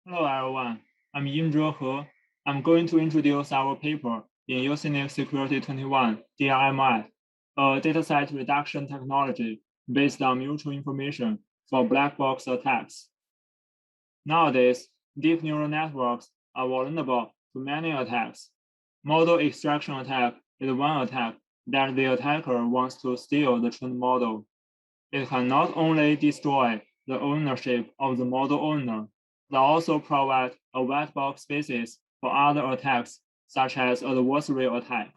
Hello everyone, I'm Yingzhe. I'm going to introduce our paper in USENIX Security 21 DRMI, a dataset reduction technology based on mutual information for black box attacks. Nowadays, deep neural networks are vulnerable to many attacks. Model extraction attack is one attack that the attacker wants to steal the trained model. It can not only destroy the ownership of the model owner, but also provide a white box basis for other attacks, such as adversarial attack.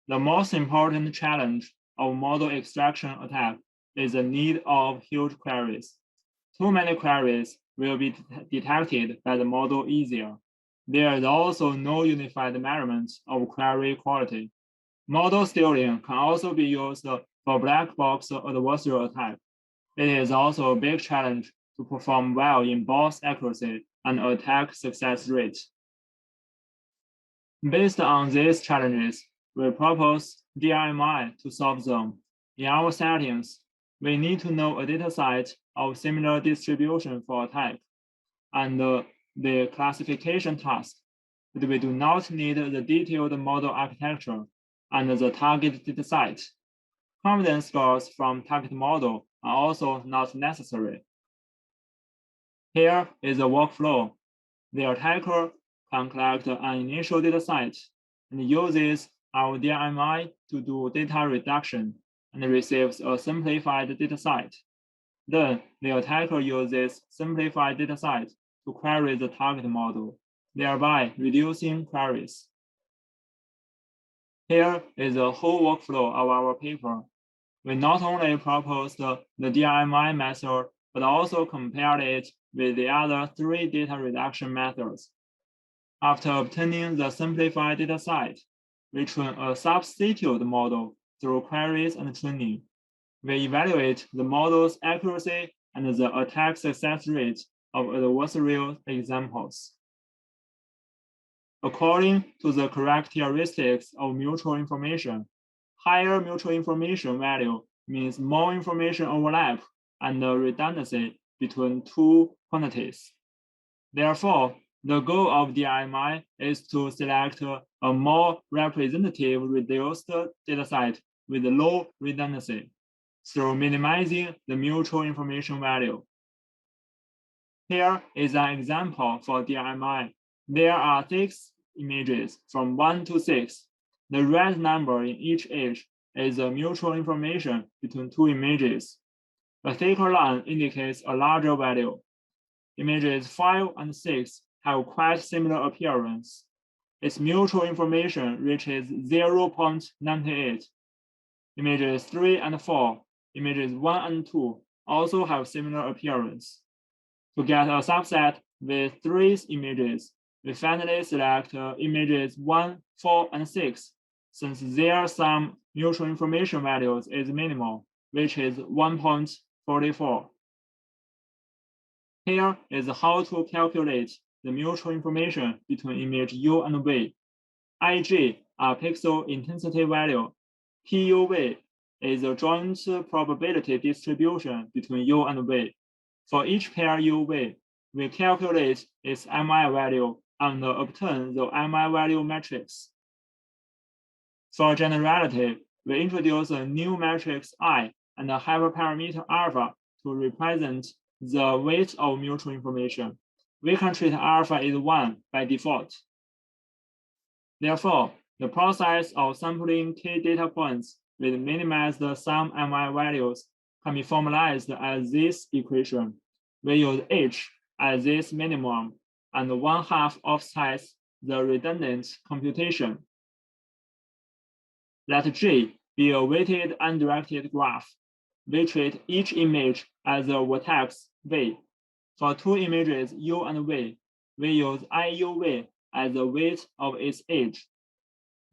The most important challenge of model extraction attack is the need of huge queries. Too many queries will be detected by the model easier. There is also no unified measurement of query quality. Model stealing can also be used for black box adversarial attack. It is also a big challenge to perform well in both accuracy and attack success rate. Based on these challenges, we propose DRMI to solve them. In our settings, we need to know a dataset of similar distribution for attack and the classification task, but we do not need the detailed model architecture and the target dataset. Confidence scores from target model are also not necessary. Here is the workflow. The attacker can collect an initial dataset and uses our DRMI to do data reduction and receives a simplified dataset. Then the attacker uses simplified dataset to query the target model, thereby reducing queries. Here is the whole workflow of our paper. We not only proposed the DRMI method, but also compared it with the other three data reduction methods. After obtaining the simplified dataset, we train a substitute model through queries and training. We evaluate the model's accuracy and the attack success rate of adversarial examples. According to the characteristics of mutual information, higher mutual information value means more information overlap and redundancy between two quantities. Therefore, the goal of DRMI is to select a more representative reduced dataset with low redundancy through minimizing the mutual information value. Here is an example for DRMI. There are 6 images from 1 to 6. The red number in each edge is the mutual information between two images. A thicker line indicates a larger value. Images 5 and 6 have quite similar appearance. Its mutual information reaches 0.98. Images 3 and 4, images 1 and 2 also have similar appearance. To get a subset with 3 images, we finally select images 1, 4, and 6, since their sum mutual information values is minimal, which is 1.44. Here is how to calculate the mutual information between image U and V. Ig are pixel intensity value. PUV is a joint probability distribution between U and V. For each pair UV, we calculate its MI value and obtain the MI value matrix. For generality, we introduce a new matrix I and a hyperparameter alpha to represent the weight of mutual information. We can treat alpha as 1 by default. Therefore, the process of sampling key data points with minimized sum MI values can be formalized as this equation. We use H as this minimum and 1/2 offsets the redundant computation. Let G be a weighted undirected graph. We treat each image as a vertex V. For 2 images U and V, we use IUV as the weight of its edge.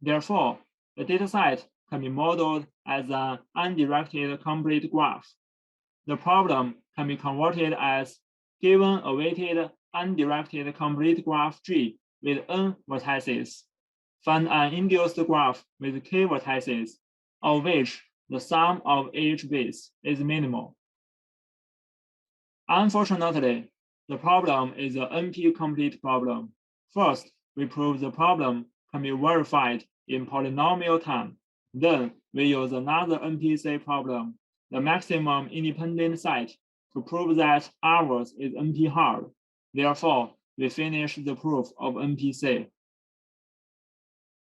Therefore, the dataset can be modeled as an undirected complete graph. The problem can be converted as given a weighted undirected complete graph G with n vertices. Find an induced graph with k vertices, of which the sum of each base is minimal. Unfortunately, The problem is an NP-complete problem. First, we prove the problem can be verified in polynomial time. Then, we use another NPC problem, the maximum independent set, to prove that ours is NP-hard. Therefore, we finish the proof of NPC.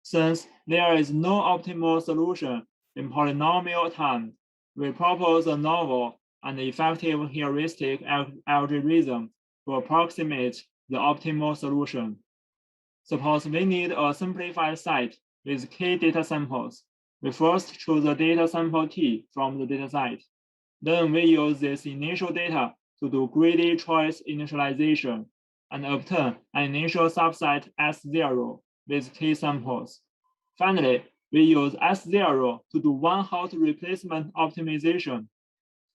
Since there is no optimal solution in polynomial time, we propose a novel and effective heuristic algorithm to approximate the optimal solution. Suppose we need a simplified set with k data samples. We first choose a data sample T from the dataset. Then we use this initial data to do greedy choice initialization and obtain an initial subset S0 with k samples. Finally, we use S0 to do one-hot replacement optimization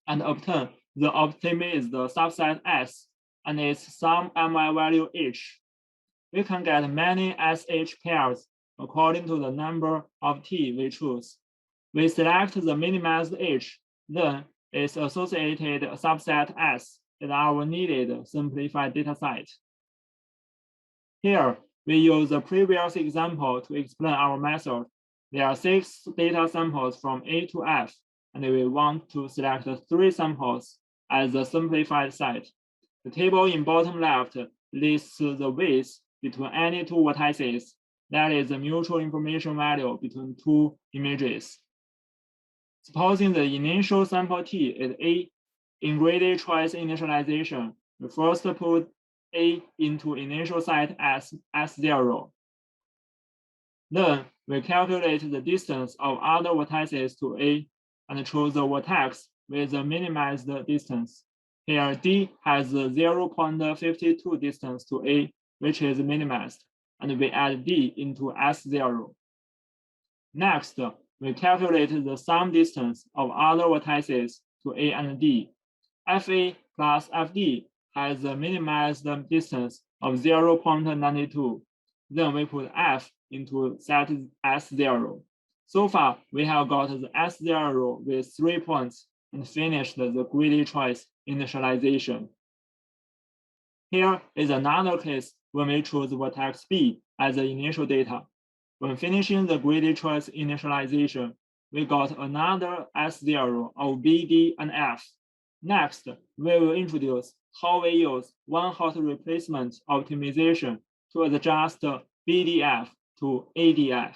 and obtain the optimized subset S and its sum MI value H. We can get many SH pairs according to the number of T we choose. We select the minimized H, then its associated subset S is our needed simplified dataset. Here, we use the previous example to explain our method. There are 6 data samples from A to F, and we want to select 3 samples as the simplified set. The table in bottom left lists the weights between any 2 vertices. That is the mutual information value between 2 images. Supposing the initial sample T is A, in greedy choice initialization, we first put A into initial set as S0. Then we calculate the distance of other vertices to A and choose the vertex with the minimized distance. Here, D has the 0.52 distance to A, which is minimized, and we add D into S0. Next, we calculate the sum distance of other vertices to A and D. FA plus FD has a minimized distance of 0.92. Then we put F into set S0. So far, we have got the S0 with 3 points and finished the greedy choice initialization. Here is another case when we choose vertex B as the initial data. When finishing the greedy choice initialization, we got another S0 of B, D, and F. Next, we will introduce how we use one-hot replacement optimization to adjust BDF to ADF.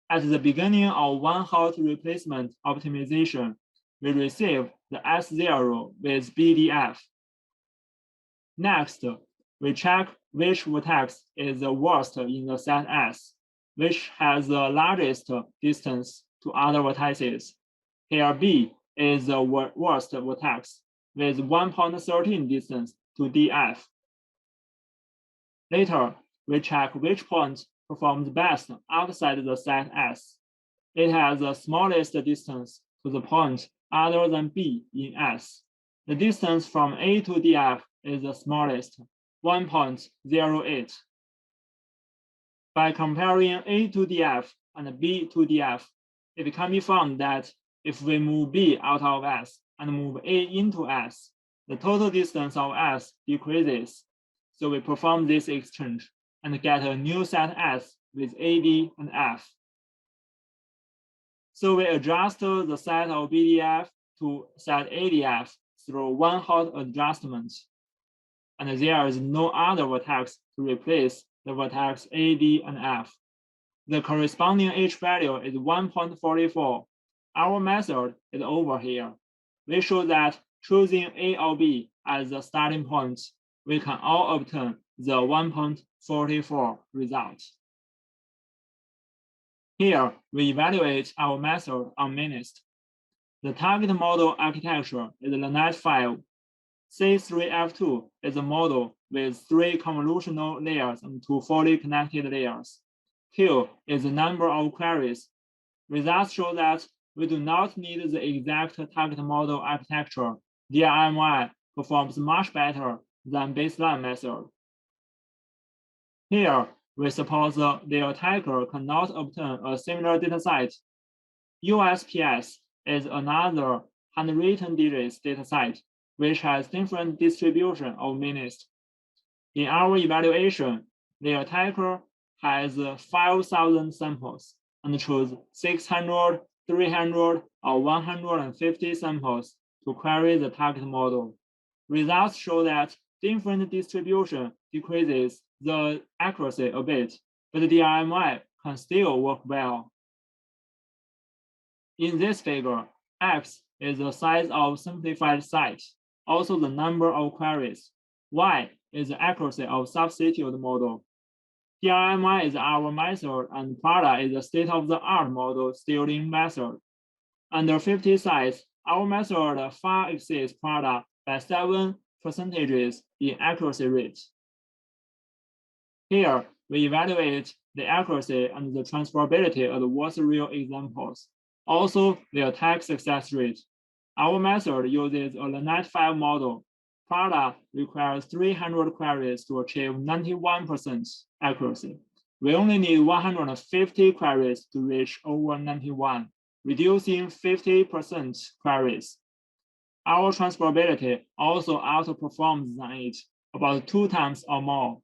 At the beginning of one-hot replacement optimization, we receive the S0 with BDF. Next, we check which vertex is the worst in the set S, which has the largest distance to other vertices. Here B is the worst vertex with 1.13 distance to DF. Later, we check which point performs best outside the set S. It has the smallest distance to the point other than B in S. The distance from A to DF is the smallest, 1.08. By comparing A to DF and B to DF, it can be found that if we move B out of S and move A into S, the total distance of S decreases. So we perform this exchange and get a new set S with AD and F. So we adjust the set of BDF to set ADF through one-hot adjustment. And there is no other vertex to replace the vertex AD and F. The corresponding H value is 1.44. Our method is over here. We show that choosing A or B as the starting point, we can all obtain the 1.44 result. Here, we evaluate our method on MNIST. The target model architecture is the LeNet 5. C3F2 is a model with 3 convolutional layers and 2 fully connected layers. Q is the number of queries. Results show that we do not need the exact target model architecture. DRMI performs much better than baseline method. Here, we suppose the attacker cannot obtain a similar dataset. USPS is another handwritten digits dataset which has different distribution of MNIST. In our evaluation, the attacker has 5,000 samples and chose 600, 300, or 150 samples to query the target model. Results show that different distribution decreases the accuracy a bit, but the DRMI can still work well. In this figure, X is the size of simplified set, also the number of queries. Y is the accuracy of substitute model. DRMI is our method, and Prada is the state-of-the-art model steering method. Under 50 sites, our method far exceeds Prada by 7% in accuracy rate. Here, we evaluate the accuracy and the transferability of the adversarial examples, also the attack success rate. Our method uses a Net 5 model. Prada requires 300 queries to achieve 91% accuracy. We only need 150 queries to reach over 91, reducing 50% queries. Our transferability also outperforms than it, about 2 times or more.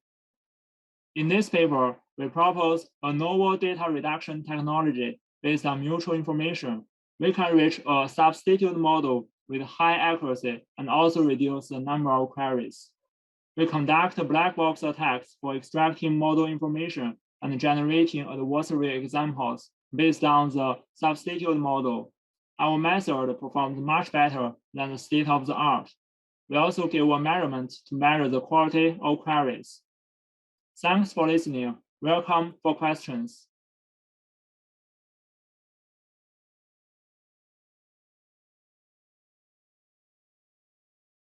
In this paper, we propose a novel data reduction technology based on mutual information. We can reach a substitute model with high accuracy and also reduce the number of queries. We conduct black box attacks for extracting model information and generating adversary examples based on the substitute model. Our method performs much better than the state-of-the-art. We also give a measurement to measure the quality of queries. Thanks for listening. Welcome for questions.